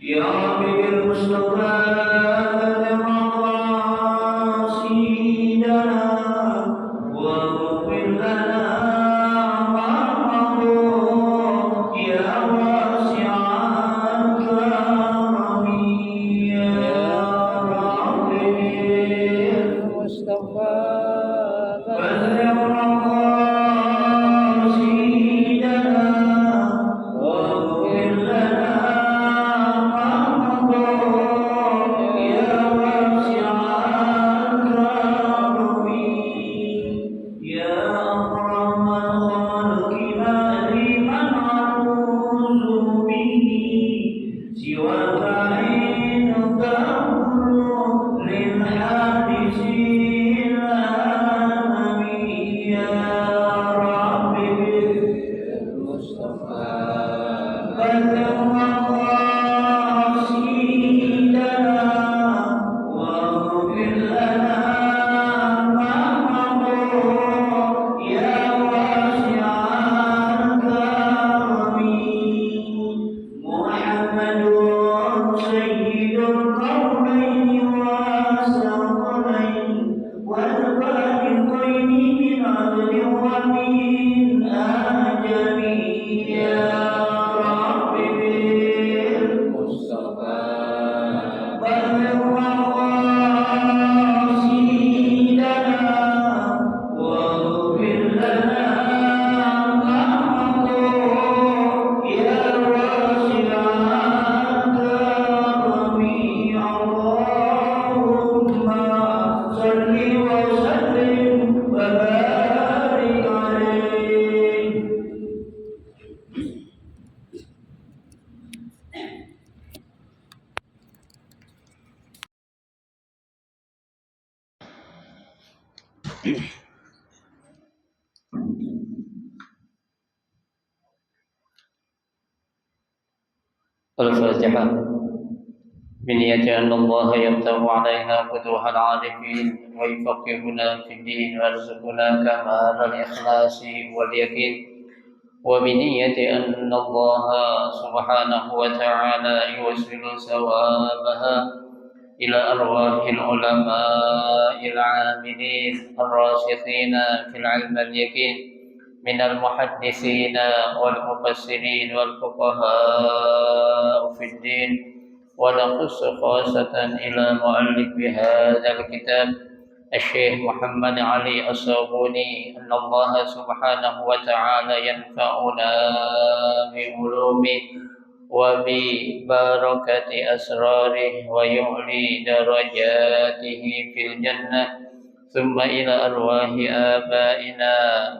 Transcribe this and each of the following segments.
يا رب بالمصطفى بلغ مقاصدنا واغفر لنا ما مضى يا واسع الكرم يا رب بالمصطفى بلغ مقاصدنا واغفر لنا ما مضى يا واسع الكرم يا أكرم الخلق ما لمن أعوذ به سواك عندك كل للحادث العالمي يا رب بالمصطفى بلغ مقاصدنا واغفر لنا ما مضى يا واسع الكرم محمد سيد القومين والثقلين والفارقين من عدل ومن آجل يا رب بالمصطفى بلغ مقاصدنا واغفر لنا ما مضى يا واسع الكرم اللهم صل وسلم وبارك عليه. الفاتحة بنية أن الله يفتح علينا فتوح العارفين ويفقهنا في الدين ويرزقنا كمال الإخلاص واليقين وبنية أن الله سبحانه وتعالى يوصل ثوابها إلى أرواح العلماء العاملين الراسخين في العلم اليقين من المحدثين والمفسرين والفقهاء في الدين ونخص خاصة إلى مؤلف هذا الكتاب الشيخ محمد علي الصابوني أن الله سبحانه وتعالى ينفعنا بعلومه وببركة أسراره ويعلي درجاته في الجنة ثم إلى أرواح آبائنا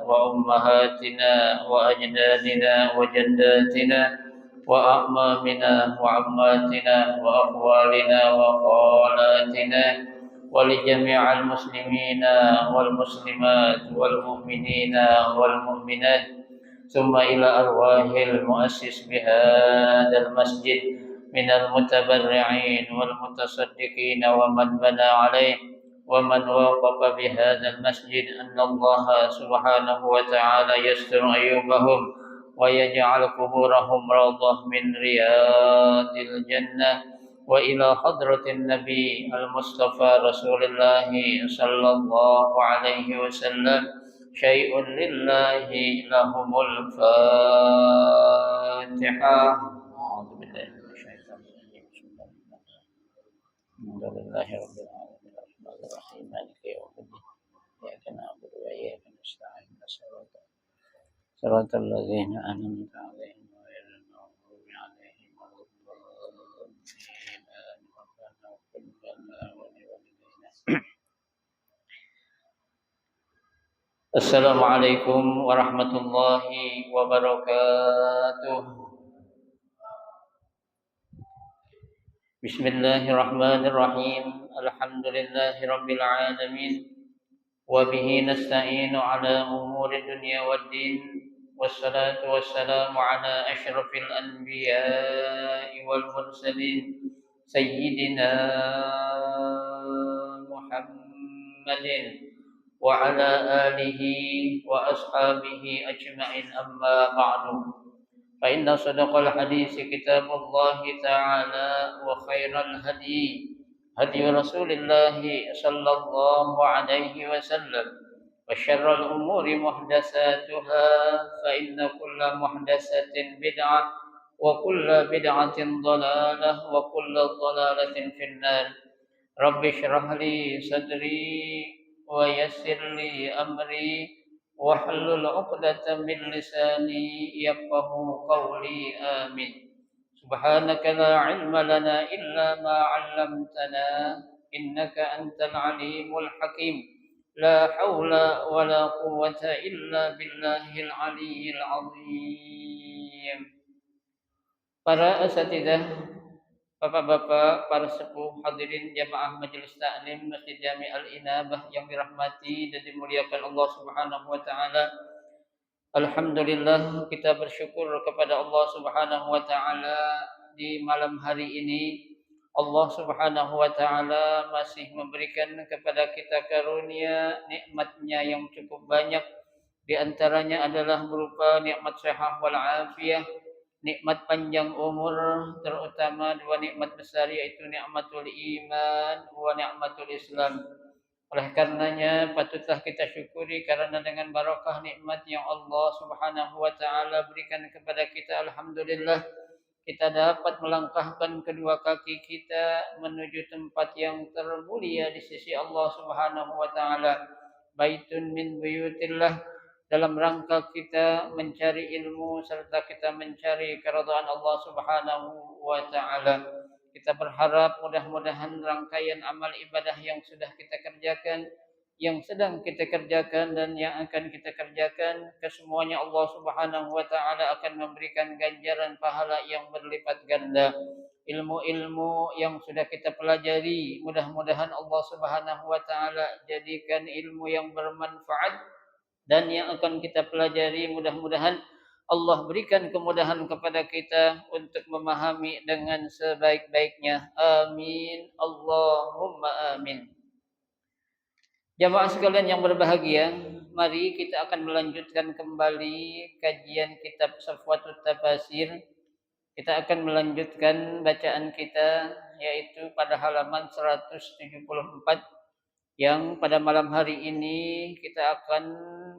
وأمهاتنا وأجدادنا وجداتنا وأعمامنا وعماتنا وأخوالنا وخالاتنا ولجميع المسلمين والمسلمات والمؤمنين والمؤمنات ثم إلى أرواح المؤسس بهذا المسجد من المتبرعين والمتصدقين ومن بنى عليه ومن وافق بهذا المسجد أن الله سبحانه وتعالى يستر عيوبهم ويجعل قبورهم روضة من رياض الجنة وإلى حضرة النبي المصطفى رسول الله صلى الله عليه وسلم شيء لله لهم الفاتحة. أعوذ بالله من الشيطان الرجيم. بسم الله الرحمن الرحيم. الحمد لله رب العالمين الرحمن الرحيم مالك يوم الدين إياك نعبد وإياك نستعين صراط الذين أنعمت عليهم غير المغضوب عليهم ولا الضالين آمين. ربنا اغفر لنا ولوالدينا. Assalamualaikum warahmatullahi wabarakatuh. Bismillahirrahmanirrahim. Alhamdulillahi rabbil alamin. Wa bihi nasta'inu ala umuri dunya waddin. Wassalatu wassalamu ala asyrafil anbiya'i wal mursalin sayyidina Muhammadin وعلى آله وأصحابه أجمعين أما بعد فإن صدق الحديث كتاب الله تعالى وخير الهدي هدي رسول الله صلى الله عليه وسلم وشر الأمور محدثاتها فإن كل محدثة بدعة وكل بدعة ضلالة وكل ضلالة في النار رب اشرح لي صدري ويسر لي أمري واحلل عقدة من لساني يفقه قولي آمين سبحانك لا علم لنا إلا ما علمتنا إنك أنت العليم الحكيم لا حول ولا قوة إلا بالله العلي العظيم. Para asatidzah, Bapak-bapak, para sepuh, hadirin jamaah Majelis Taklim Masjid Jami Al-Inabah yang dirahmati dan dimuliakan Allah Subhanahu wa taala. Alhamdulillah, kita bersyukur kepada Allah Subhanahu wa taala di malam hari ini. Allah Subhanahu wa taala masih memberikan kepada kita karunia nikmat-Nya yang cukup banyak. Di antaranya adalah berupa nikmat sehat wal afiyah, nikmat panjang umur, terutama dua nikmat besar yaitu nikmatul iman wa nikmatul Islam. Oleh karenanya patutlah kita syukuri karena dengan barakah nikmat yang Allah Subhanahu wa taala berikan kepada kita, alhamdulillah kita dapat melangkahkan kedua kaki kita menuju tempat yang termulia di sisi Allah Subhanahu wa taala. Baitun min buyutillah, dalam rangka kita mencari ilmu serta kita mencari keridhaan Allah Subhanahu wa taala. Kita berharap mudah-mudahan rangkaian amal ibadah yang sudah kita kerjakan, yang sedang kita kerjakan dan yang akan kita kerjakan, kesemuanya Allah Subhanahu wa taala akan memberikan ganjaran pahala yang berlipat ganda. Ilmu-ilmu yang sudah kita pelajari, mudah-mudahan Allah Subhanahu wa taala jadikan ilmu yang bermanfaat, dan yang akan kita pelajari mudah-mudahan Allah berikan kemudahan kepada kita untuk memahami dengan sebaik-baiknya. Amin. Allahumma amin. Jamaah sekalian yang berbahagia, mari kita akan melanjutkan kembali kajian kitab Safwatut Tafasir. Kita akan melanjutkan bacaan kita yaitu pada halaman 174. Yang pada malam hari ini kita akan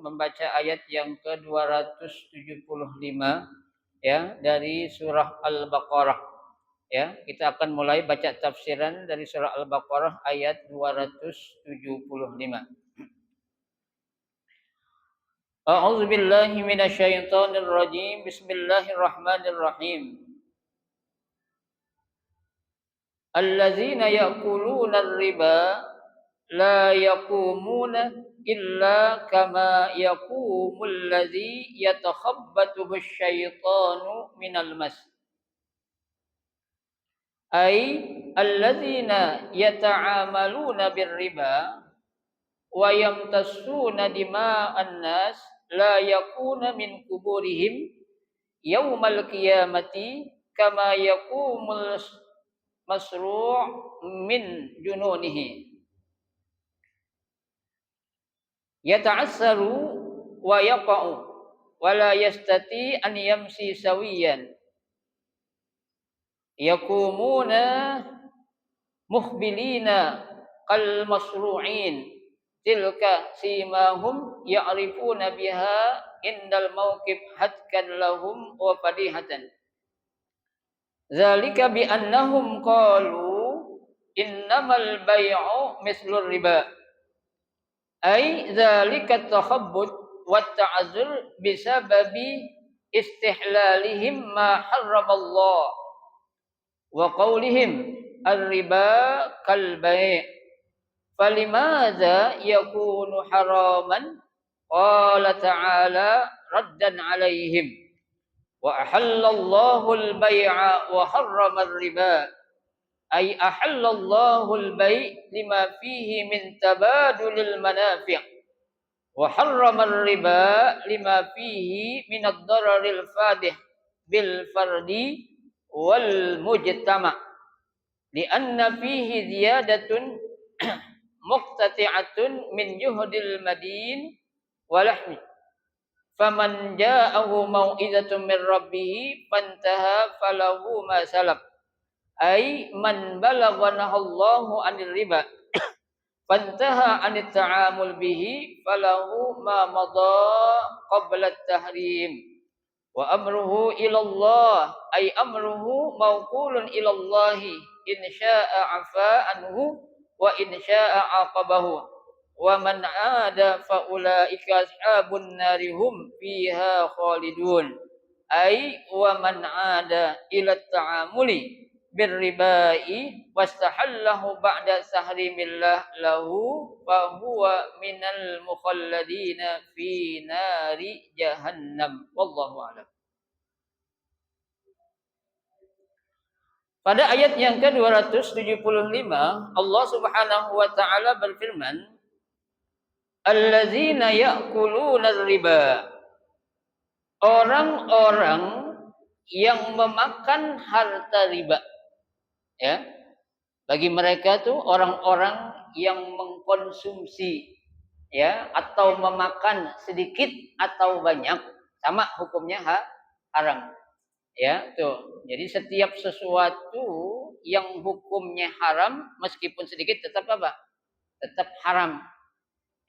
membaca ayat yang ke-275 ya dari surah Al-Baqarah. Ya, kita akan mulai baca tafsiran dari surah Al-Baqarah ayat 275. A'udzu billahi minasyaitonir rajim. Bismillahirrahmanirrahim. Allazina ya'kuluna ar-riba la yaqumuna illa kama yaqumul ladzi yatakhabbathu asyaitanu minal mas. Ay allazina yata'amaluna birriba wa yamtassuna dima'an nas la yakuna min kuburihim yaumal qiyamati kama yaqumul masru' min jununihi. Yata'assaru wa yaqa'u wa la yastati an yamsi sawiyan. Yakumuna mukhbilina qal masru'in tilka simahum ya'rifuna biha indal mawqif hatkan lahum wa fadihatan. Zalika bi annahum qalu innamal bay'u mislur riba. Ay zalika takhabbut wa ta'azzur bisababi istihlalihim ma harramallah wa qawlihim ar-riba kal bai'. Falimadza yakunu haraman? Qala ta'ala raddan 'alaihim wa ahallallahu al-bai'a wa harrama ar-riba. Ay ahallallahu al-bai' lima fihi min tabadulil manafi' wa harrama ar-riba lima fihi min ad-dararil fadih bil fardi wal mujtama' li'anna fihi ziyadatun muqtati'atun min juhdil madin wa lahmi faman ja'ahu mau'izatun min rabbih fantaha falahu ma salaf ay man balagha nahallahu 'anil riba fantaha 'anit ta'amul bihi falahu ma madha qabla at-tahrim wa amruhu ila Allah ay amruhu mawqulun ila Allah in syaa'a 'afa anhu wa in syaa'a 'aqabahu wa man 'ada fa ulaika ashabun nari hum fiha khalidun ay wa man 'ada ila ta'amuli birribai wastahallahu ba'da tahrimillah lahu fa huwa minal mukhalladina fi nari jahannam wallahu a'lam. Pada ayat yang ke-275 Allah Subhanahu wa taala berfirman, alladzina ya'kuluna riba, orang-orang yang memakan harta riba. Ya, bagi mereka tuh orang-orang yang mengkonsumsi ya atau memakan sedikit atau banyak sama hukumnya haram. Ya, tuh. Jadi setiap sesuatu yang hukumnya haram meskipun sedikit tetap apa? Tetap haram.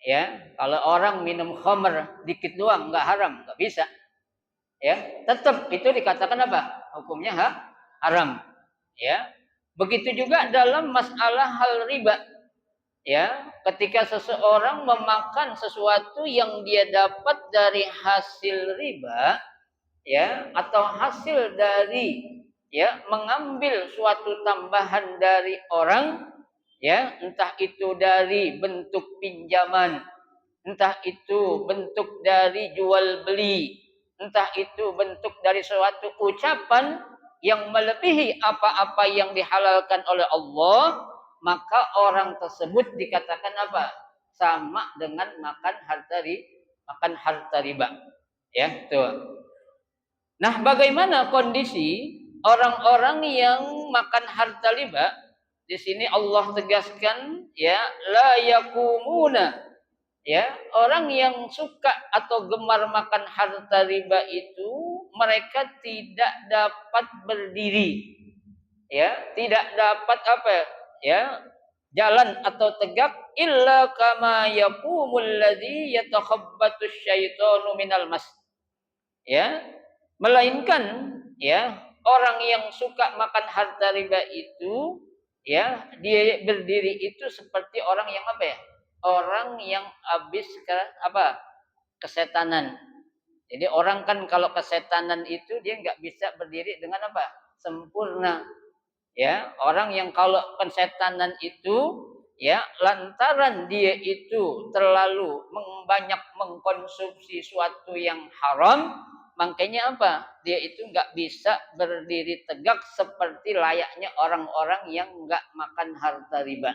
Ya, kalau orang minum khamr dikit doang nggak haram, nggak bisa. Ya, tetap itu dikatakan apa? Hukumnya haram. Ya. Begitu juga dalam masalah hal riba. Ya, ketika seseorang memakan sesuatu yang dia dapat dari hasil riba, ya, atau hasil dari ya mengambil suatu tambahan dari orang, ya, entah itu dari bentuk pinjaman, entah itu bentuk dari jual beli, entah itu bentuk dari suatu ucapan yang melebihi apa-apa yang dihalalkan oleh Allah, maka orang tersebut dikatakan apa? Sama dengan makan harta riba. Ya, tuh. Nah, bagaimana kondisi orang-orang yang makan harta riba? Di sini Allah tegaskan ya la yakumuna. Ya, orang yang suka atau gemar makan harta riba itu mereka tidak dapat berdiri. Ya, tidak dapat apa? Ya, jalan atau tegak illa kama yaqumul ladzi yatakhabbatus syaitanu minal mas. Ya, melainkan ya orang yang suka makan harta riba itu ya dia berdiri itu seperti orang yang apa ya? Orang yang habis kesetanan. Jadi orang kan kalau kesetanan itu dia nggak bisa berdiri dengan apa? Sempurna. Ya, orang yang kalau kesetanan itu ya lantaran dia itu terlalu banyak mengkonsumsi suatu yang haram, makanya apa? Dia itu nggak bisa berdiri tegak seperti layaknya orang-orang yang nggak makan harta riba.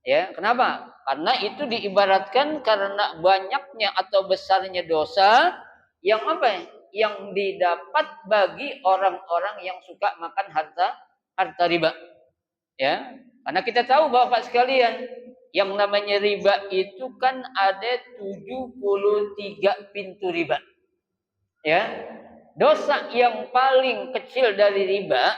Ya, kenapa? Karena itu diibaratkan karena banyaknya atau besarnya dosa yang apa? Yang didapat bagi orang-orang yang suka makan harta riba. Ya, karena kita tahu Bapak sekalian, yang namanya riba itu kan ada 73 pintu riba. Ya, dosa yang paling kecil dari riba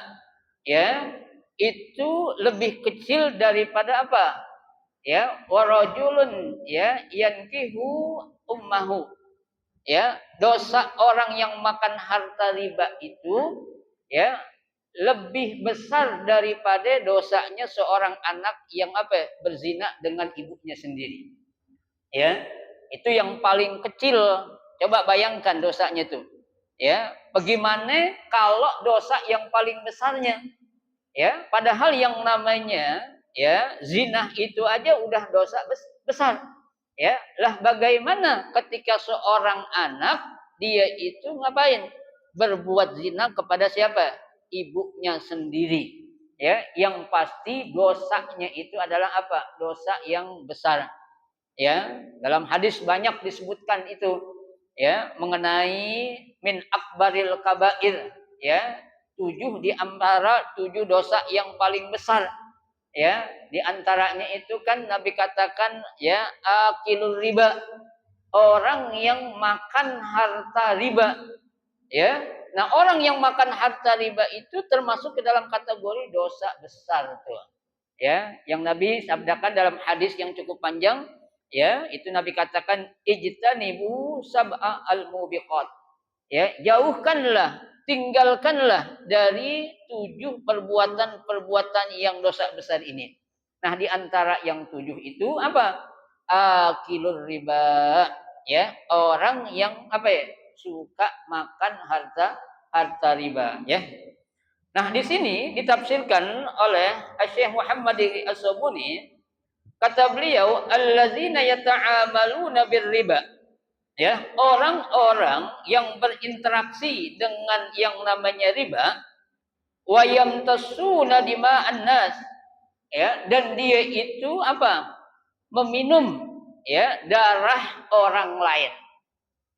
ya itu lebih kecil daripada apa? Ya, warajulun ya yankihu ummahu. Ya, dosa orang yang makan harta riba itu ya lebih besar daripada dosanya seorang anak yang apa? Berzina dengan ibunya sendiri. Ya, itu yang paling kecil. Coba bayangkan dosanya itu. Ya, bagaimana kalau dosa yang paling besarnya? Ya, padahal yang namanya ya zina itu aja udah dosa besar. Ya, lah bagaimana ketika seorang anak dia itu ngapain? Berbuat zina kepada siapa? Ibunya sendiri. Ya, yang pasti dosanya itu adalah apa? Dosa yang besar. Ya, dalam hadis banyak disebutkan itu ya mengenai min akbaril kabair ya 7 di antara 7 dosa yang paling besar. Ya, di antaranya itu kan Nabi katakan ya akilur riba. orang yang makan harta riba. Ya. Nah, orang yang makan harta riba itu termasuk ke dalam kategori dosa besar tuh. Ya, yang Nabi sabdakan dalam hadis yang cukup panjang, ya, itu Nabi katakan ijtanibu sab'a al-mubiqat. Ya, jauhkanlah, tinggalkanlah dari 7 perbuatan-perbuatan yang dosa besar ini. Nah, di antara yang 7 itu apa? Akilur riba, ya, orang yang apa ya? Suka makan harta riba, ya. Nah, di sini ditafsirkan oleh Syekh Muhammad As-Sabuni, kata beliau, allazina yata'amaluna birriba. Ya, orang-orang yang berinteraksi dengan yang namanya riba, wa yamtasuna dima'an nas. Ya, dan dia itu apa? Meminum ya darah orang lain.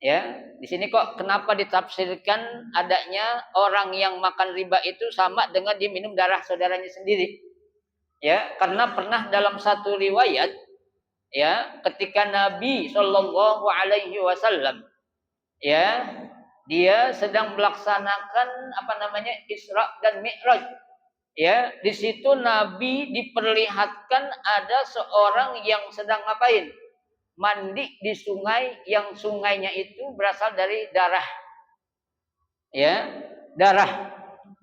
Ya, di sini kok kenapa ditafsirkan adanya orang yang makan riba itu sama dengan dia minum darah saudaranya sendiri? Ya, karena pernah dalam satu riwayat, ya, ketika Nabi Shallallahu Alaihi Wasallam, ya, dia sedang melaksanakan apa namanya Isra dan Mi'raj. Ya, di situ Nabi diperlihatkan ada seorang yang sedang ngapain? Mandi di sungai yang sungainya itu berasal dari darah. Ya, darah.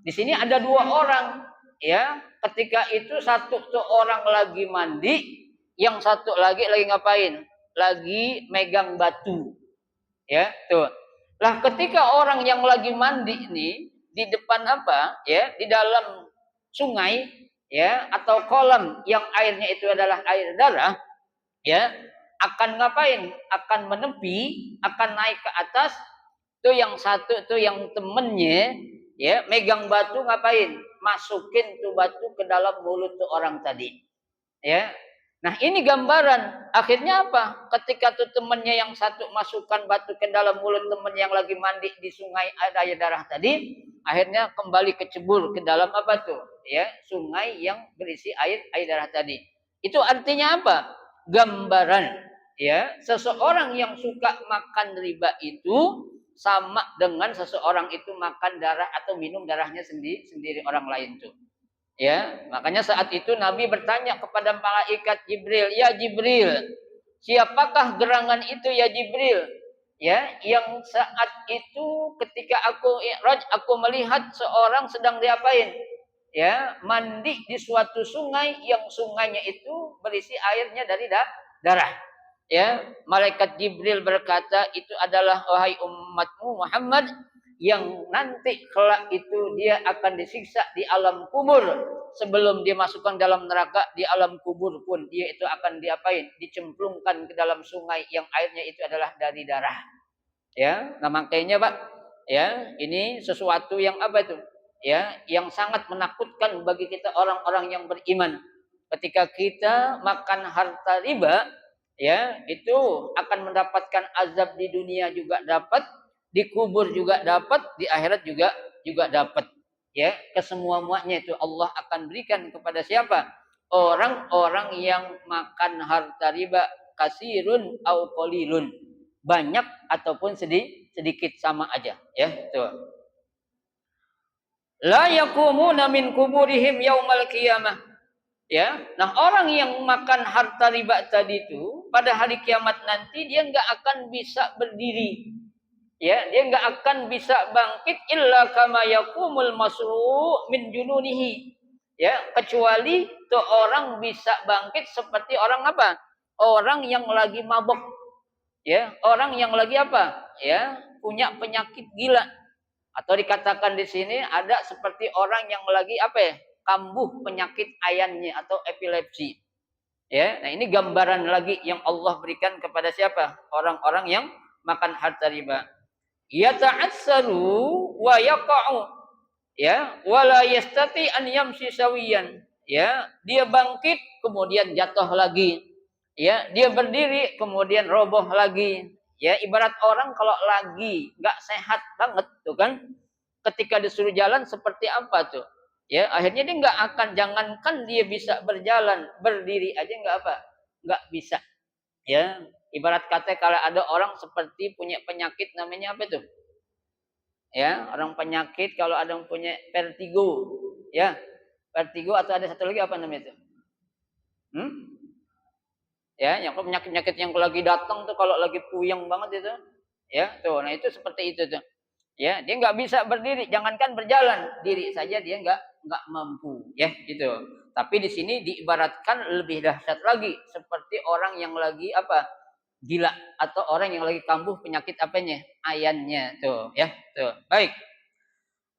Di sini ada 2 orang. Ya, ketika itu satu tuh orang lagi mandi, yang satu lagi ngapain? Lagi megang batu. Ya, tuh. Lah ketika orang yang lagi mandi ini di depan apa? Ya, di dalam sungai, ya, atau kolam yang airnya itu adalah air darah, ya, akan ngapain? Akan menepi, akan naik ke atas. Tuh yang satu tuh yang temennya, ya, megang batu ngapain? Masukin tuh batu ke dalam mulut tuh orang tadi. Ya. Nah, ini gambaran. Akhirnya apa? Ketika tuh temennya yang satu masukkan batu ke dalam mulut temen yang lagi mandi di sungai ada air darah tadi, akhirnya kembali kecebur ke dalam apa tuh? Ya, sungai yang berisi air darah tadi. Itu artinya apa? Gambaran, ya, seseorang yang suka makan riba itu sama dengan seseorang itu makan darah atau minum darahnya sendiri orang lain tuh. Ya, makanya saat itu Nabi bertanya kepada malaikat Jibril, "Ya Jibril, siapakah gerangan itu ya Jibril?" Ya, yang saat itu ketika aku i'raj, aku melihat seorang sedang diapain? Ya, mandi di suatu sungai yang sungainya itu berisi airnya dari darah. Ya, malaikat Jibril berkata, "Itu adalah wahai umatmu Muhammad yang nanti kelak itu dia akan disiksa di alam kubur. Sebelum dia masukkan dalam neraka, di alam kubur pun dia itu akan diapain? Dicemplungkan ke dalam sungai yang airnya itu adalah dari darah." Ya, nah makanya Pak, ya, ini sesuatu yang apa itu? Ya, yang sangat menakutkan bagi kita orang-orang yang beriman. Ketika kita makan harta riba, ya, itu akan mendapatkan azab di dunia juga dapat, di kubur juga dapat, di akhirat juga dapat. Ya, kesemua-muanya itu Allah akan berikan kepada siapa? Orang-orang yang makan harta riba, kasirun au qalilun. Banyak ataupun sedikit sama aja, ya, tuh. La yakumuna min kuburihim yaumal qiyamah. Ya, nah orang yang makan harta riba tadi itu pada hari kiamat nanti dia nggak akan bisa berdiri. Ya, dia nggak akan bisa bangkit illa kama yakumul masru' min jununihi. Ya, kecuali tuh orang bisa bangkit seperti orang apa? Orang yang lagi mabok. Ya, orang yang lagi apa? Ya, punya penyakit gila. Atau dikatakan di sini ada seperti orang yang lagi apa ya? Kambuh penyakit ayannya atau epilepsi. Ya, nah ini gambaran lagi yang Allah berikan kepada siapa? Orang-orang yang makan harta riba. Yata'assaru wa yaqa'u. Ya, wala yastati an yamshi sawiyan. Ya, dia bangkit kemudian jatuh lagi. Ya, dia berdiri kemudian roboh lagi. Ya, ibarat orang kalau lagi nggak sehat banget tuh kan, ketika disuruh jalan seperti apa tuh? Ya, akhirnya dia nggak akan, jangankan dia bisa berjalan, berdiri aja nggak apa, nggak bisa. Ya, Ibarat kata kalau ada orang seperti punya penyakit namanya apa tuh? Ya, orang penyakit kalau ada yang punya vertigo, ya. Vertigo atau ada satu lagi apa namanya itu? Ya, yang penyakit-penyakit yang lagi datang tuh kalau lagi puyeng banget itu. Ya, tuh. Nah, itu seperti itu tuh. Ya, dia nggak bisa berdiri, jangankan berjalan, diri saja dia nggak mampu, ya, gitu. Tapi di sini diibaratkan lebih dahsyat lagi, seperti orang yang lagi apa? Gila atau orang yang lagi kambuh penyakit apanya? Ayannya, tuh, ya, tuh. Baik.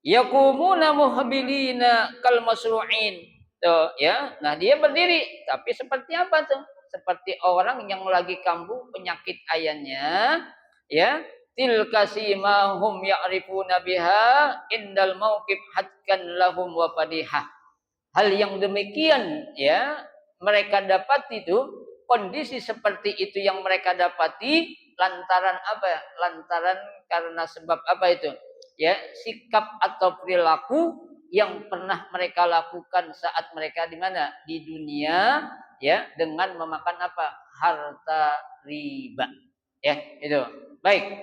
Yaqumuna muhbilina kal masru'in. Tuh, ya. Nah, dia berdiri, tapi seperti apa tuh? Seperti orang yang lagi kambuh penyakit ayannya, ya. Tilka simahum ya'rifuna biha indal mauqif hatkan lahum wa fadihah. Hal yang demikian, ya, mereka dapati itu, kondisi seperti itu yang mereka dapati lantaran apa? Lantaran karena sebab apa itu? Ya, sikap atau perilaku yang pernah mereka lakukan saat mereka di mana? Di dunia, ya, dengan memakan apa? Harta riba. Ya, itu. Baik.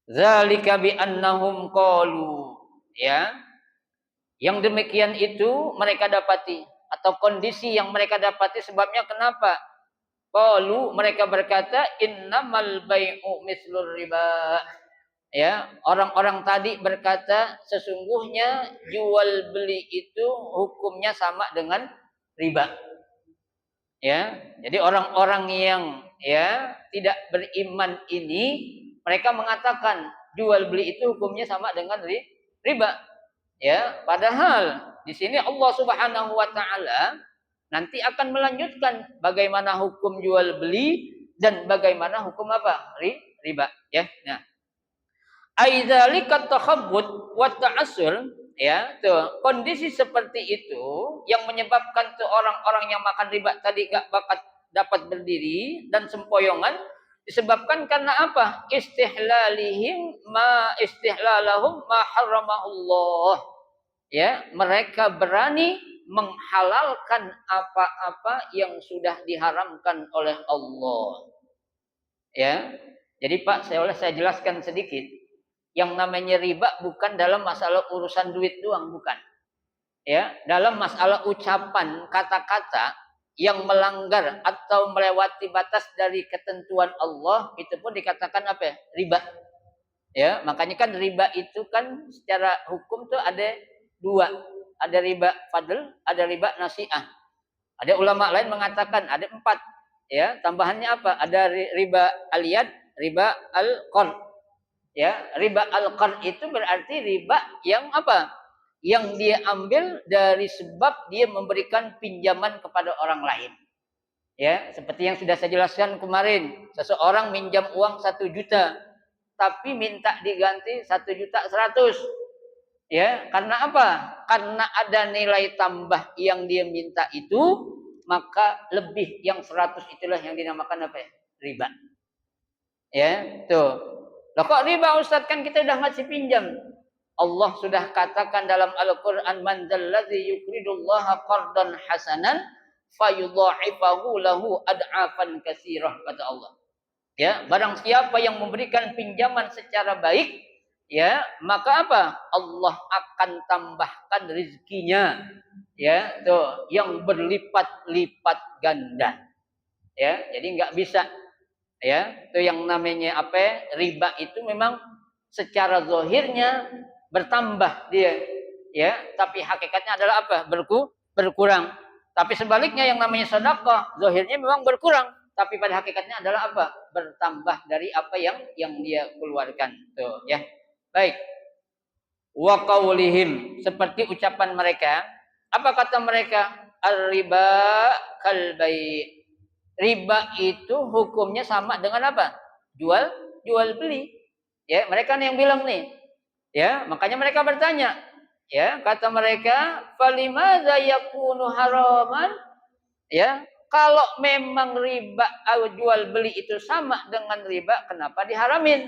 Zalika bi annahum qalu, ya. Yang demikian itu mereka dapati atau kondisi yang mereka dapati sebabnya kenapa? Qalu, mereka berkata innamal bai'u mislur riba. Ya, orang-orang tadi berkata sesungguhnya jual beli itu hukumnya sama dengan riba. Ya, jadi orang-orang yang ya tidak beriman ini mereka mengatakan jual beli itu hukumnya sama dengan riba. Ya, padahal di sini Allah Subhanahu wa taala nanti akan melanjutkan bagaimana hukum jual beli dan bagaimana hukum apa? Riba, ya. Nah, aidzalika takhabbut wa ta'assur, ya, tuh. Kondisi seperti itu yang menyebabkan tuh orang-orang yang makan riba tadi gak bakat dapat berdiri dan sempoyongan disebabkan karena apa? Istihlalahum ma harramahullah. Ya, mereka berani menghalalkan apa-apa yang sudah diharamkan oleh Allah. Ya. Jadi Pak, saya jelaskan sedikit. Yang namanya riba bukan dalam masalah urusan duit doang, bukan. Ya, dalam masalah ucapan kata-kata yang melanggar atau melewati batas dari ketentuan Allah, itu pun dikatakan apa ya? Riba. Ya, makanya kan riba itu kan secara hukum tuh ada dua. Ada riba fadl, ada riba nasi'ah. Ada ulama lain mengatakan ada 4. Ya, tambahannya apa? Ada riba aliyad, riba al-qard. Ya, riba al-qard itu berarti riba yang apa? Yang dia ambil dari sebab dia memberikan pinjaman kepada orang lain. Ya, seperti yang sudah saya jelaskan kemarin, seseorang minjam uang 1 juta, tapi minta diganti 1.100.000. Ya, karena apa? Karena ada nilai tambah yang dia minta itu, maka lebih yang 100 itulah yang dinamakan apa ya? Riba. Ya, tuh. Loh kok riba Ustaz, kan kita udah ngasih pinjam. Allah sudah katakan dalam Al-Qur'an, man dzalladzi yuqridullaha qardan hasanan fayudha'ifahu lahu ad'afan katsirah, kata Allah. Ya, barang siapa yang memberikan pinjaman secara baik, ya, maka apa? Allah akan tambahkan rezekinya, ya, tuh, yang berlipat-lipat ganda. Ya, jadi nggak bisa. Ya, itu yang namanya apa? Riba itu memang secara zahirnya bertambah dia, ya, tapi hakikatnya adalah apa? Berkurang. Tapi sebaliknya yang namanya sedekah, zahirnya memang berkurang, tapi pada hakikatnya adalah apa? Bertambah dari apa yang dia keluarkan. Tuh, ya. Baik. Wa qaulihim, seperti ucapan mereka. Apa kata mereka? Ar-riba kal bai'. Riba itu hukumnya sama dengan apa? Jual beli. Ya, mereka nih yang bilang nih. Ya, makanya mereka bertanya. Ya, kata mereka, "Falimadza yakunu haraman?" Ya, kalau memang riba jual beli itu sama dengan riba, kenapa diharamin?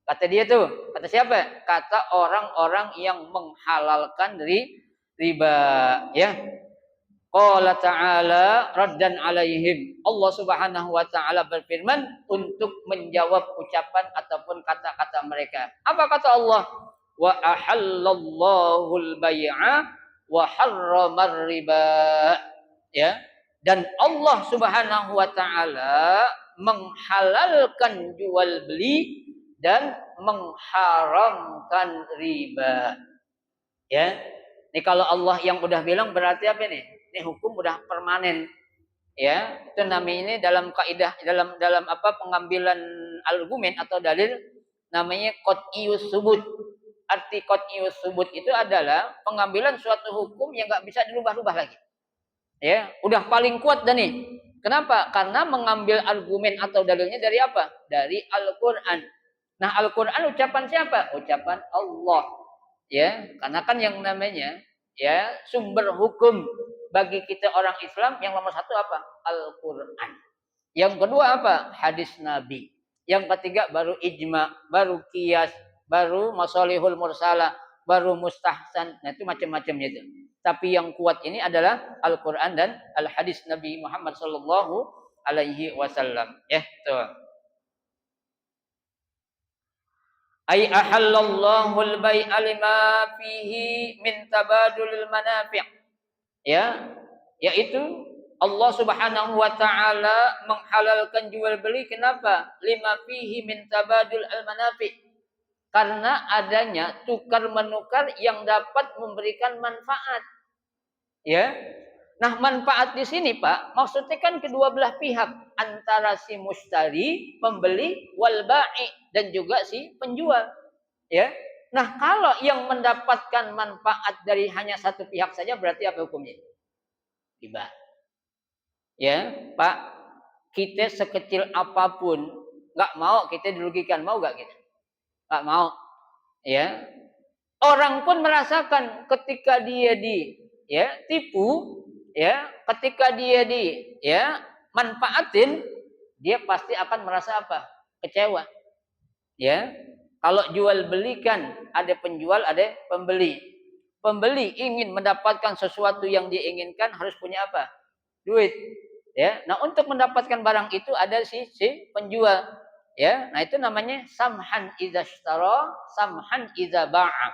Kata dia tuh, kata siapa? Kata orang-orang yang menghalalkan riba, ya. Qala ta'ala raddan alaihim. Allah Subhanahu wa taala berfirman untuk menjawab ucapan ataupun kata-kata mereka. Apa kata Allah? Wa ahallallahu al-bai'a wa harramar riba. Ya. Dan Allah Subhanahu wa taala menghalalkan jual beli dan mengharamkan riba. Ya. Ini kalau Allah yang udah bilang berarti apa nih? Ini hukum udah permanen. Ya, itu namanya ini dalam kaidah dalam apa pengambilan argumen atau dalil namanya qat'iyus subut. Arti qat'iyus subut itu adalah pengambilan suatu hukum yang nggak bisa dirubah-rubah lagi. Ya, udah paling kuat dan nih. Kenapa? Karena mengambil argumen atau dalilnya dari apa? Dari Al-Qur'an. Nah, Al-Qur'an ucapan siapa? Ucapan Allah. Ya, karena kan yang namanya ya sumber hukum bagi kita orang Islam yang nomor satu apa? Al-Quran. Yang kedua apa? Hadis Nabi. Yang ketiga baru ijma, baru qiyas, baru masalihul mursalah, baru mustahsan. Nah itu macam-macamnya itu. Tapi yang kuat ini adalah Al-Quran dan Al-Hadis Nabi Muhammad Sallallahu Alaihi Wasallam. Ya, tuh. Ay ahallallahu al-bai'a lima fihi min tabadulil manafi'. Ya, yaitu Allah Subhanahu wa taala menghalalkan jual beli kenapa? Lima fihi min tabadul al-manafi'. Karena adanya tukar menukar yang dapat memberikan manfaat. Ya. Nah, manfaat di sini, Pak, maksudnya kan kedua belah pihak, antara si mustari, pembeli, wal ba'i, dan juga si penjual. Ya. Nah, kalau yang mendapatkan manfaat dari hanya satu pihak saja berarti apa hukumnya? Riba. Ya, Pak, kita sekecil apapun nggak mau kita dirugikan, mau nggak kita? Nggak mau. Ya. Orang pun merasakan ketika dia tipu, ya, ketika dia manfaatin, dia pasti akan merasa apa? Kecewa. Ya. Kalau jual beli kan ada penjual, ada pembeli. Pembeli ingin mendapatkan sesuatu yang diinginkan harus punya apa? Duit. Ya. Nah, untuk mendapatkan barang itu ada si penjual. Ya. Nah, itu namanya samhan idza ishtara, samhan idza ba'a.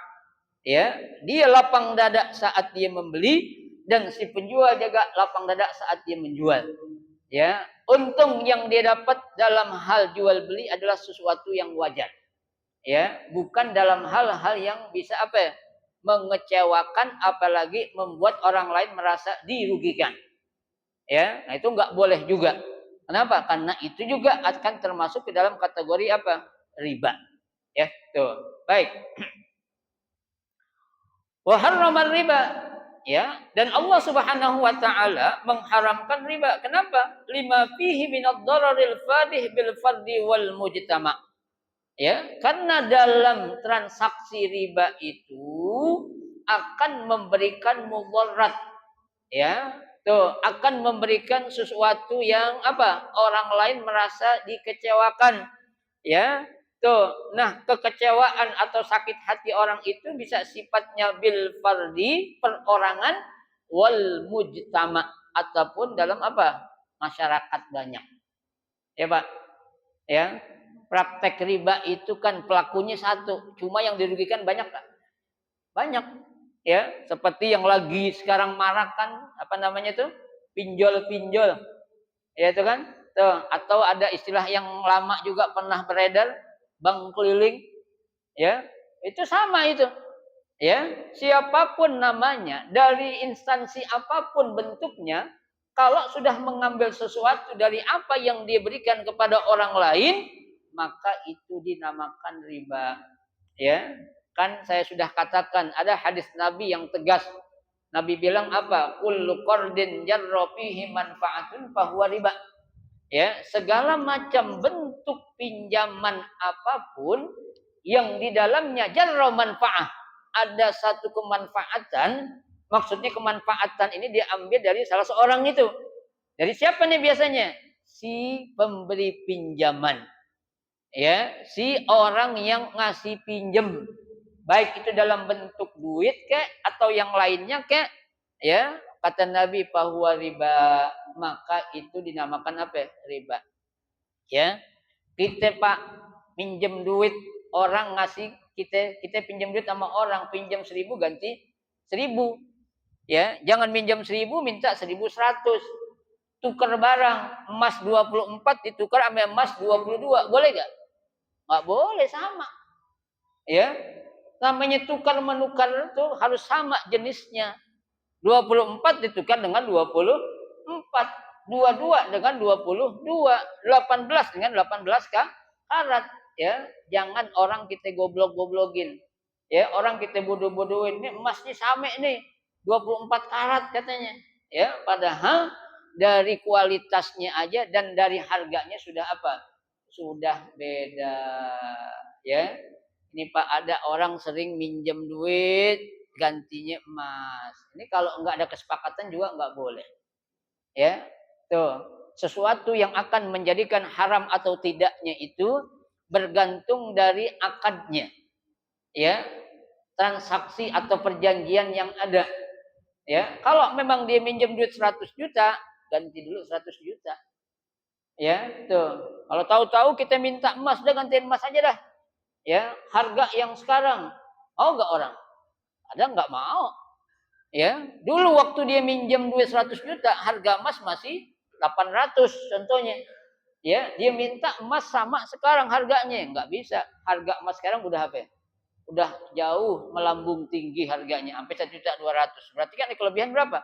Ya, dia lapang dada saat dia membeli dan si penjual juga lapang dada saat dia menjual. Ya, untung yang dia dapat dalam hal jual beli adalah sesuatu yang wajar. Ya, bukan dalam hal-hal yang bisa apa ya? Mengecewakan apalagi membuat orang lain merasa dirugikan. Ya, nah itu nggak boleh juga. Kenapa? Karena itu juga akan termasuk ke dalam kategori apa? Riba. Ya, tuh. Baik. Wa harramar riba, ya, dan Allah Subhanahu wa taala mengharamkan riba. Kenapa? Lima fihi minad dararil fadih bil fardi wal mujtama. Ya, karena dalam transaksi riba itu akan memberikan mudarat. Ya, tuh akan memberikan sesuatu yang apa? Orang lain merasa dikecewakan. Ya, tuh, nah kekecewaan atau sakit hati orang itu bisa sifatnya bil fardi, perorangan, wal mujtama, ataupun dalam apa? Masyarakat banyak. Ya, Pak. Ya. Praktek riba itu kan pelakunya satu, cuma yang dirugikan banyak, Pak. Banyak. Ya, seperti yang lagi sekarang marak kan apa namanya itu? Pinjol-pinjol. Ya itu kan? Tuh, atau ada istilah yang lama juga pernah beredar, bank keliling, ya, itu sama itu, ya, siapapun namanya, dari instansi apapun bentuknya, kalau sudah mengambil sesuatu dari apa yang dia berikan kepada orang lain, maka itu dinamakan riba, ya, kan saya sudah katakan ada hadis Nabi yang tegas, Nabi bilang apa? Kullu qardin jarra fihi manfaatun fahuwa riba. Ya, segala macam bentuk pinjaman apapun yang di dalamnya jarra manfaah, ada satu kemanfaatan, maksudnya kemanfaatan ini diambil dari salah seorang itu. Dari siapa nih biasanya? Si pemberi pinjaman. Ya, si orang yang ngasih pinjem. Baik itu dalam bentuk duit kek atau yang lainnya kek, ya. kata Nabi bahwa riba, maka itu dinamakan apa? Riba. Ya. Kita Pak minjem duit, orang ngasih kita pinjam duit sama orang, pinjam 1.000 ganti 1.000. Ya, jangan minjam 1.000 minta 1.100. Tukar barang, emas 24 ditukar sama emas 22. Boleh gak? Nggak boleh, sama. Ya. Namanya tukar menukar itu harus sama jenisnya. 24 ditukar dengan 24. 22 dengan 22. 18 dengan 18 karat. Ya, jangan orang kita goblok-goblokin. Ya, orang kita bodoh-bodohin. Ini emasnya sama nih. 24 karat katanya. Ya, padahal dari kualitasnya aja dan dari harganya sudah apa? Sudah beda. Ya. Ini Pak, ada orang sering minjem duit gantinya emas. Ini kalau enggak ada kesepakatan juga enggak boleh. Ya. Tuh, sesuatu yang akan menjadikan haram atau tidaknya itu bergantung dari akadnya. Ya. Transaksi atau perjanjian yang ada. Ya, kalau memang dia minjem duit 100 juta, ganti dulu 100 juta. Ya, tuh. Kalau tahu-tahu kita minta emas, udah gantiin emas aja dah. Ya, harga yang sekarang. Mau enggak orang? Ada enggak mau. Ya, dulu waktu dia minjem duit 100 juta, harga emas masih 800 contohnya. Ya, dia minta emas sama sekarang harganya, enggak bisa. Harga emas sekarang udah apa? Udah jauh melambung tinggi harganya, sampai 1.200.000. Berarti kan kelebihan berapa?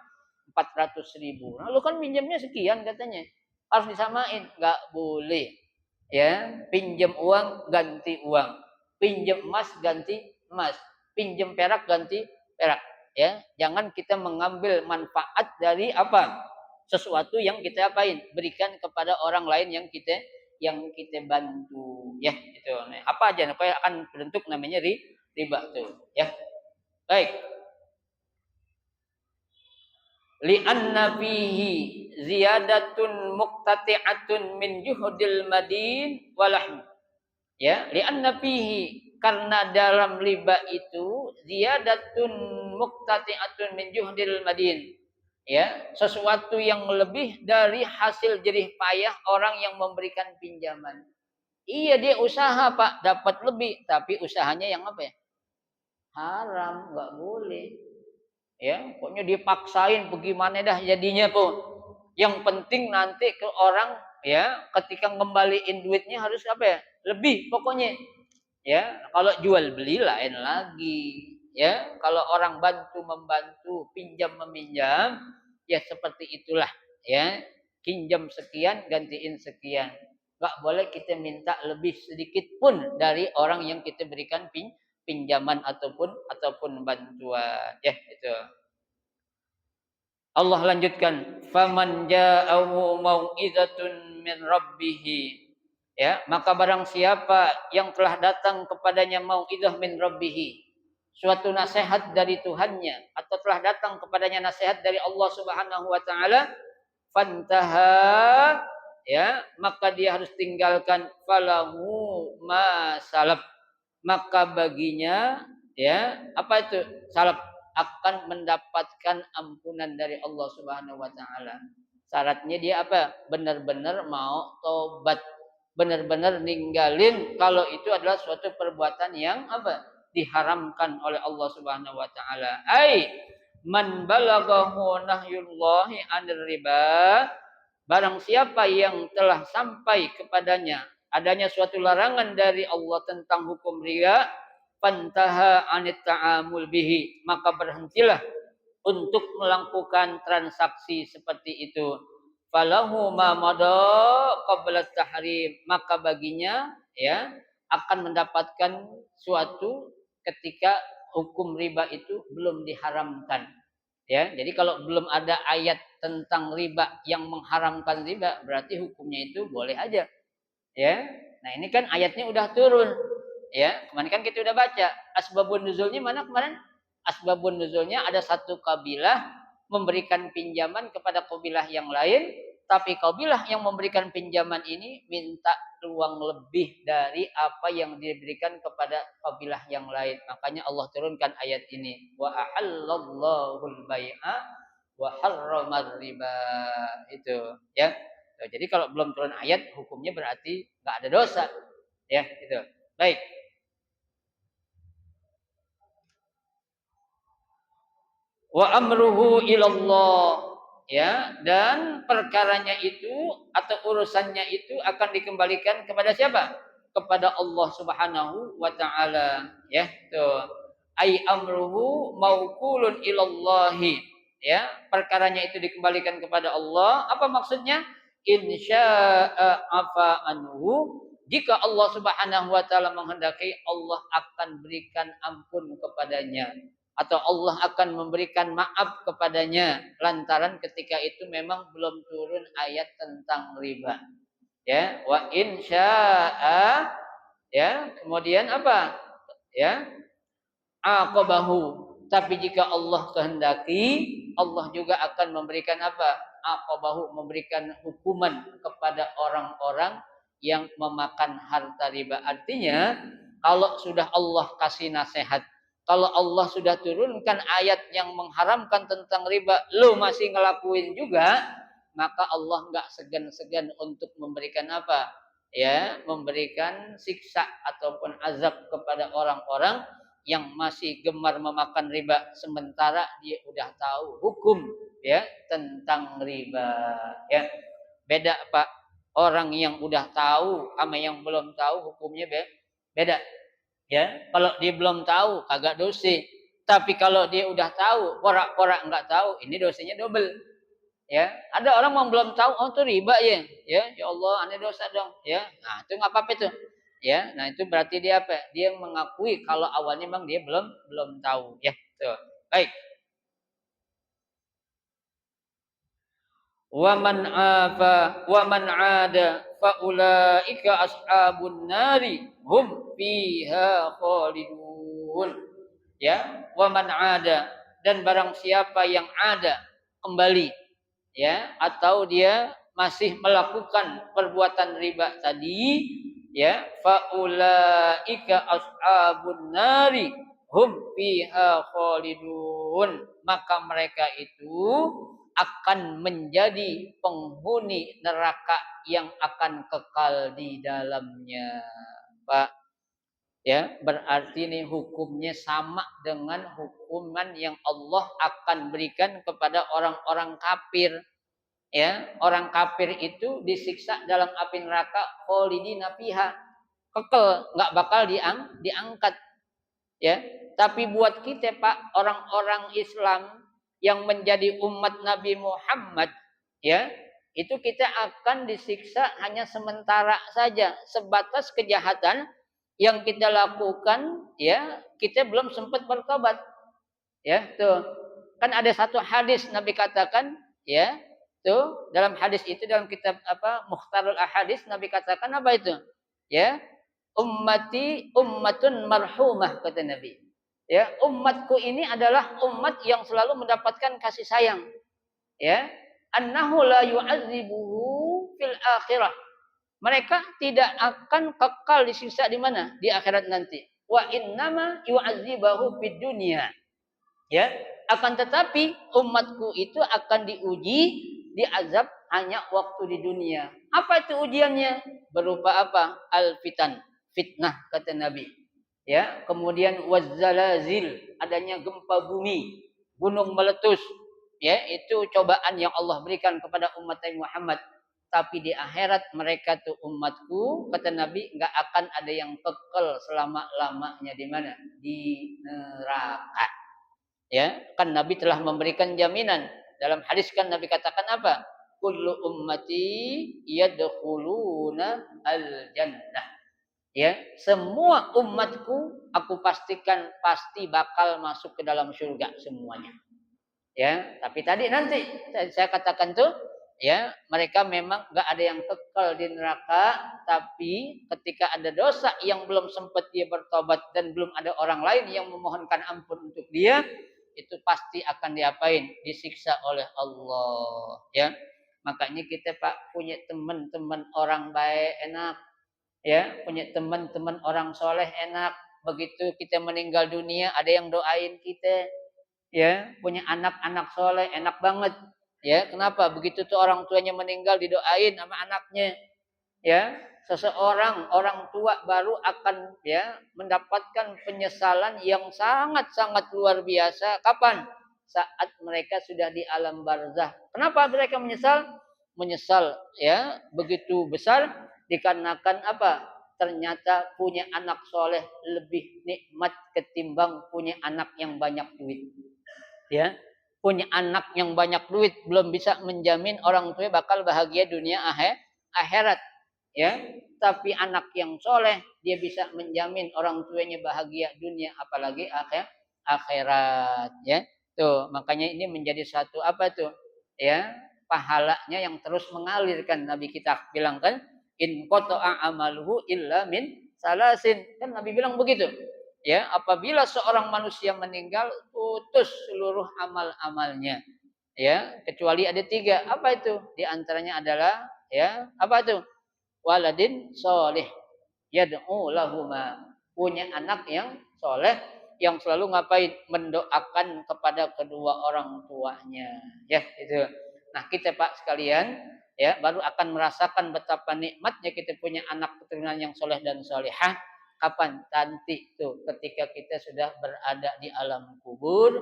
400.000. Nah, lu kan minjemnya sekian katanya. Harus disamain, enggak boleh. Ya, pinjam uang ganti uang. Pinjam emas ganti emas. Pinjam perak ganti perak. Ya, jangan kita mengambil manfaat dari apa? Sesuatu yang kita apain? Berikan kepada orang lain yang kita bantu. Ya, itu. Nah, apa aja apa akan bentuk namanya riba tuh, ya. Baik. Li'anna fihi ziyadatun muqtati'atun min juhudil madin walah. Ya, li'anna fihi, karena dalam riba itu ziyadatun muqtati'atun min juhdil madin. Ya, sesuatu yang lebih dari hasil jerih payah orang yang memberikan pinjaman. Iya, dia usaha Pak, dapat lebih, tapi usahanya yang apa ya? Haram, nggak boleh. Ya, pokoknya dipaksain bagaimana dah jadinya tuh. Yang penting nanti ke orang ya, ketika ngembaliin duitnya harus apa ya? Lebih pokoknya. Ya, kalau jual beli lain lagi. Ya, kalau orang bantu membantu, pinjam meminjam, ya seperti itulah. Ya, pinjam sekian, gantiin sekian. Gak boleh kita minta lebih sedikit pun dari orang yang kita berikan pinjaman ataupun bantuan. Ya, itu. Allah lanjutkan, faman ja'ahu mau'izatun min rabbih. Ya, maka barang siapa yang telah datang kepadanya mau'izah min rabbih, suatu nasihat dari Tuhannya, atau telah datang kepadanya nasihat dari Allah Subhanahu wa taala, fantaha, ya, maka dia harus tinggalkan falahu ma salaf, maka baginya, ya, apa itu salaf, akan mendapatkan ampunan dari Allah Subhanahu wa taala. Syaratnya dia apa? Benar-benar mau tobat, benar-benar ninggalin kalau itu adalah suatu perbuatan yang apa? Diharamkan oleh Allah Subhanahu wa taala. Ai man balaghahu nahyullahi 'anil riba, barang siapa yang telah sampai kepadanya adanya suatu larangan dari Allah tentang hukum riba, pantaha 'anit ta'amul bihi, maka berhentilah untuk melakukan transaksi seperti itu. Falahu ma madha qabla tahrim, maka baginya ya akan mendapatkan suatu ketika hukum riba itu belum diharamkan. Ya, jadi kalau belum ada ayat tentang riba yang mengharamkan riba, berarti hukumnya itu boleh aja. Ya. Nah, ini kan ayatnya udah turun. Ya, kemarin kan kita udah baca. Asbabun nuzulnya mana kemarin? Asbabun nuzulnya ada satu kabilah memberikan pinjaman kepada kabilah yang lain, tapi kabilah yang memberikan pinjaman ini minta uang lebih dari apa yang diberikan kepada kabilah yang lain. Makanya Allah turunkan ayat ini. Wa ahallallahul bai'a wa harramar riba. Itu ya. Jadi kalau belum turun ayat hukumnya berarti enggak ada dosa. Ya, itu. Baik. Wa amruhu ilallah, ya, dan perkaranya itu atau urusannya itu akan dikembalikan kepada siapa? Kepada Allah Subhanahu wa taala, ya. Tuh. Ai amruhu maukulun ilallahi, ya. Perkaranya itu dikembalikan kepada Allah. Apa maksudnya? Insya'a afa anhu. Jika Allah Subhanahu wa taala menghendaki, Allah akan berikan ampun kepadanya atau Allah akan memberikan maaf kepadanya lantaran ketika itu memang belum turun ayat tentang riba. Ya, wa insya'a, ya, kemudian apa? Ya, aqabahu. Tapi jika Allah kehendaki, Allah juga akan memberikan apa? Aqabahu, memberikan hukuman kepada orang-orang yang memakan harta riba. Artinya, kalau sudah Allah kasih nasihat, kalau Allah sudah turunkan ayat yang mengharamkan tentang riba, lo masih ngelakuin juga, maka Allah nggak segan-segan untuk memberikan apa? Ya, memberikan siksa ataupun azab kepada orang-orang yang masih gemar memakan riba sementara dia udah tahu hukum, ya, tentang riba, ya. Beda Pak, orang yang udah tahu sama yang belum tahu hukumnya beda, ya. Kalau dia belum tahu kagak dosa, tapi kalau dia udah tahu porak-porak enggak tahu, ini dosanya double, ya. Ada orang yang belum tahu, oh itu riba ya Allah aneh dosa dong, ya. Nah itu nggak apa-apa itu, ya. Nah itu berarti dia apa? Dia mengakui kalau awalnya memang dia belum tahu, ya. Tuh. Baik. Wa man ada fa ulaika ashabun nari hum fiha khalidun. Ya, wa man ada, dan barang siapa yang ada kembali, ya, atau dia masih melakukan perbuatan riba tadi, ya, faulaika ashabun nari hum fiha khalidun, maka mereka itu akan menjadi penghuni neraka yang akan kekal di dalamnya, Pak. Ya, berarti ini hukumnya sama dengan hukuman yang Allah akan berikan kepada orang-orang kafir. Ya, orang kafir itu disiksa dalam api neraka kholidina fiha, kekal, nggak bakal diangkat, ya. Tapi buat kita Pak, orang-orang Islam yang menjadi umat Nabi Muhammad, ya, itu kita akan disiksa hanya sementara saja, sebatas kejahatan yang kita lakukan, ya, kita belum sempat bertobat, ya. Tuh kan ada satu hadis Nabi katakan, ya, tuh dalam hadis itu, dalam kitab apa Mukhtarul Ahadits, Nabi katakan apa itu, ya, ummati ummatun marhumah, kata Nabi, ya, umatku ini adalah umat yang selalu mendapatkan kasih sayang, ya, annahu la yu'adzibuhu fil akhirah, mereka tidak akan kekal disiksa di mana? Di akhirat nanti. Wa innama yu'adzibahu fid dunya. Ya, akan tetapi umatku itu akan diuji, diazab hanya waktu di dunia. Apa itu ujiannya? Berupa apa? Al-fitan, fitnah, kata Nabi. Ya, kemudian wazzalazil, adanya gempa bumi, gunung meletus. Ya, itu cobaan yang Allah berikan kepada umat Muhammad. Tapi di akhirat mereka tuh umatku, kata Nabi, nggak akan ada yang kekal selama-lamanya di mana? Di neraka. Ya, kan Nabi telah memberikan jaminan. Dalam hadis kan Nabi katakan apa? Kullu ummati yadkhuluna al-jannah. Ya, semua umatku aku pastikan pasti bakal masuk ke dalam surga semuanya. Ya, tapi tadi nanti saya katakan tuh, ya, mereka memang enggak ada yang kekal di neraka, tapi ketika ada dosa yang belum sempat dia bertobat dan belum ada orang lain yang memohonkan ampun untuk dia, itu pasti akan diapain? Disiksa oleh Allah, ya. Makanya kita Pak punya teman-teman orang baik enak, ya, punya teman-teman orang soleh enak. Begitu kita meninggal dunia ada yang doain kita, ya, punya anak-anak soleh, enak banget. Ya, kenapa? Begitu tuh orang tuanya meninggal didoain sama anaknya. Ya, seseorang orang tua baru akan ya mendapatkan penyesalan yang sangat-sangat luar biasa. Kapan? Saat mereka sudah di alam barzah. Kenapa mereka menyesal? Menyesal ya begitu besar dikarenakan apa? Ternyata punya anak soleh lebih nikmat ketimbang punya anak yang banyak duit. Ya, punya anak yang banyak duit belum bisa menjamin orang tua bakal bahagia dunia akhirat. Ya, tapi anak yang soleh dia bisa menjamin orang tuanya bahagia dunia apalagi akhirat. Ya, tuh makanya ini menjadi satu apa tuh? Ya, pahalanya yang terus mengalir kan Nabi kita bilang kan in qata'a amaluhu illa min salasin kan Nabi bilang begitu. Ya, apabila seorang manusia meninggal putus seluruh amal-amalnya. Ya, kecuali ada tiga. Apa itu? Di antaranya adalah ya, apa itu? Waladin soleh yad'u lahuma. Punya anak yang soleh yang selalu ngapain? Mendoakan kepada kedua orang tuanya. Ya, itu. Nah, kita Pak sekalian, ya, baru akan merasakan betapa nikmatnya kita punya anak keturunan yang soleh dan solehah. Kapan? Nanti tuh ketika kita sudah berada di alam kubur,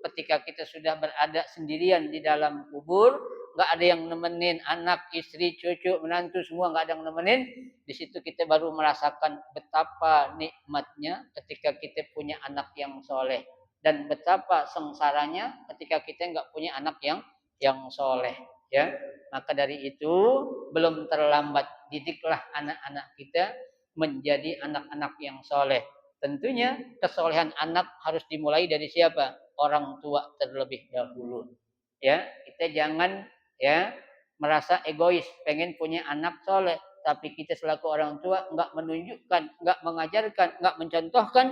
ketika kita sudah berada sendirian di dalam kubur, nggak ada yang nemenin anak, istri, cucu, menantu semua nggak ada yang nemenin. Di situ kita baru merasakan betapa nikmatnya ketika kita punya anak yang soleh dan betapa sengsaranya ketika kita nggak punya anak yang soleh. Ya, maka dari itu belum terlambat didiklah anak-anak kita menjadi anak-anak yang soleh. Tentunya kesolehan anak harus dimulai dari siapa? Orang tua terlebih dahulu. Ya, kita jangan ya merasa egois pengen punya anak soleh, tapi kita selaku orang tua nggak menunjukkan, nggak mengajarkan, nggak mencontohkan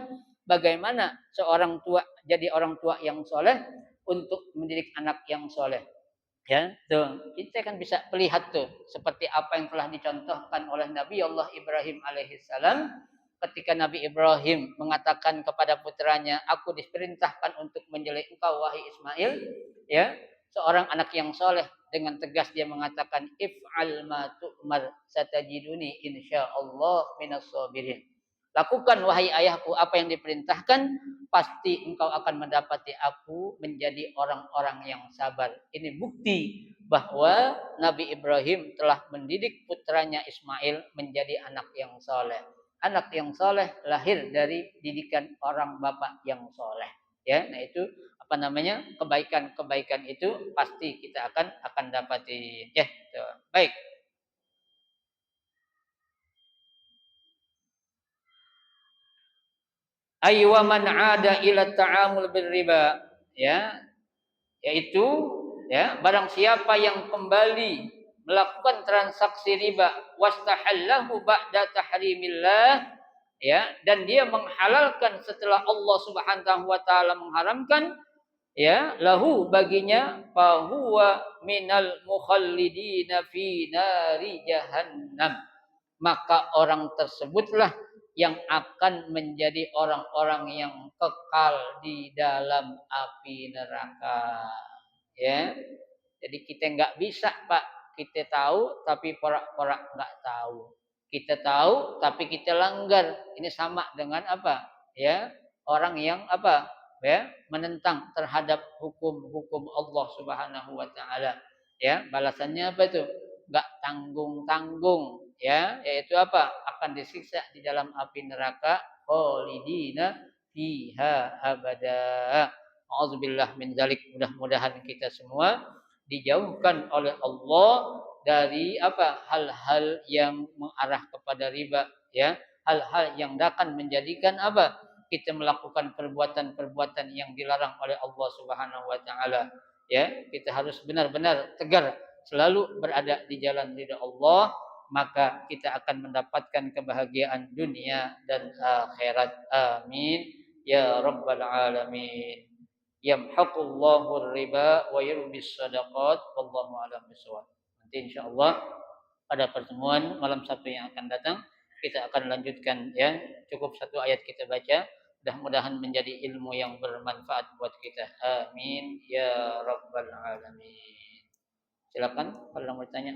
bagaimana seorang tua jadi orang tua yang soleh untuk mendidik anak yang soleh. Ya, tuh kita kan bisa melihat tuh seperti apa yang telah dicontohkan oleh Nabi Allah Ibrahim alaihissalam ketika Nabi Ibrahim mengatakan kepada putranya, aku diperintahkan untuk menjelek engkau wahai Ismail, ya, seorang anak yang soleh dengan tegas dia mengatakan if'al ma tu'mar satajiduni insyaallah minas sabirin. Lakukan wahai ayahku apa yang diperintahkan, pasti engkau akan mendapati aku menjadi orang-orang yang sabar. Ini bukti bahwa Nabi Ibrahim telah mendidik putranya Ismail menjadi anak yang soleh. Anak yang soleh lahir dari didikan orang bapak yang soleh. Ya, nah itu apa namanya kebaikan-kebaikan itu pasti kita akan dapati. Ya, tuh. Baik. Aywa man ada ila ta'amul bil riba. Ya, yaitu ya barang siapa yang kembali melakukan transaksi riba wastahallahu ba'da tahrimillah ya dan dia menghalalkan setelah Allah Subhanahu wa taala mengharamkan ya lahu baginya fahuwa minal mukhallidina fi nari jahannam maka orang tersebutlah yang akan menjadi orang-orang yang kekal di dalam api neraka. Ya, jadi kita nggak bisa Pak, kita tahu tapi porak-porak nggak tahu. Kita tahu tapi kita langgar. Ini sama dengan apa? Ya, orang yang apa? Ya, menentang terhadap hukum-hukum Allah Subhanahu wa taala. Ya, balasannya apa itu? Nggak tanggung-tanggung, ya, yaitu apa? Akan disiksa di dalam api neraka khalidina fiha abada. Auzubillah min dzalik. Mudah-mudahan kita semua dijauhkan oleh Allah dari apa? Hal-hal yang mengarah kepada riba, ya. Hal-hal yang akan menjadikan apa? Kita melakukan perbuatan-perbuatan yang dilarang oleh Allah Subhanahu wa taala. Ya, kita harus benar-benar tegar selalu berada di jalan ridha Allah, maka kita akan mendapatkan kebahagiaan dunia dan akhirat. Amin ya rabbal alamin. Yamhaqullahu riba wa yurbis sadaqat wallahu a'lam bishawab. Nanti insyaallah pada pertemuan malam Sabtu yang akan datang kita akan lanjutkan ya. Cukup satu ayat kita baca Mudah-mudahan menjadi ilmu yang bermanfaat buat kita. Amin ya rabbal alamin. Silakan kalau mau tanya.